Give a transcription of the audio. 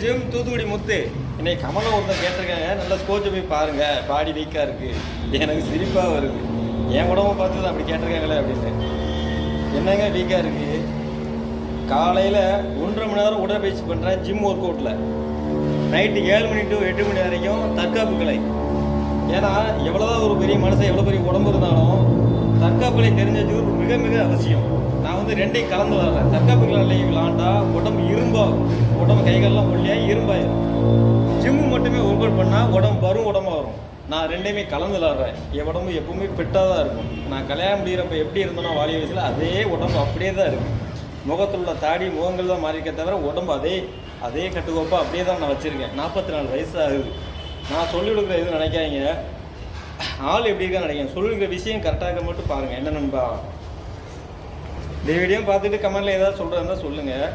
Gym Thoothukudi முத்து இன்னைக்கு கமலம் ஒருத்தர் கேட்டிருக்காங்க, நல்லா ஸ்கோச்சை போய் பாருங்க, பாடி வீக்காக இருக்கு. எனக்கு சிரிப்பாக வருது. என் உடம்பை பார்த்து அப்படி கேட்டிருக்காங்களே அப்படின்னு. என்னங்க வீக்காக இருக்கு? காலையில் 1.5 மணி நேரம் உடற்பயிற்சி பண்ணுறேன் ஜிம் ஒர்க் அவுட்டில். நைட்டு 7 மணி டு 8 மணி வரைக்கும் தற்காப்பு கலை. ஏன்னா எவ்வளோதான் ஒரு பெரிய மனுஷன் எவ்வளோ பெரிய உடம்பு இருந்தாலும் தற்காப்பு கலை தெரிஞ்ச மிக மிக அவசியம். நான் வந்து ரெண்டையும் கலந்து விளாட்றேன். தற்காப்பு கலை விளாண்டா உடம்பு இரும்பாகும், உடம்பு கைகள்லாம் ஒல்லியாக இரும்பாயிரும். ஜிம்மு மட்டுமே ஒர்க் அவுட் பண்ணால் உடம்பு வரும், உடம்பு வரும். நான் ரெண்டையுமே கலந்து விளாட்றேன். என் உடம்பு எப்பவுமே ஃபிட்டாக தான் இருக்கும். நான் கல்யாணம் முடிகிறப்ப எப்படி இருந்தேனோ வாலிய வயசில் அதே உடம்பு அப்படியே தான் இருக்குது. முகத்தில் உள்ள தாடி முகங்கள் தான் மாறிக்க தவிர உடம்பு அதே கட்டுக்கோப்பாக அப்படியே தான் நான் வச்சுருக்கேன். 44 வயசு ஆகுது. நான் சொல்லிக் கொடுக்குற எதுவும் நினைக்காதீங்க, ஆள் எப்படி இருக்கா நினைக்கிறேன். சொல்லிக்கிற விஷயம் கரெக்டாக இருக்க மட்டும் பாருங்கள். என்ன நண்பா, இந்த வீடியோ பார்த்துட்டு கமெண்ட்டில் ஏதாவது சொல்கிறதா சொல்லுங்கள்.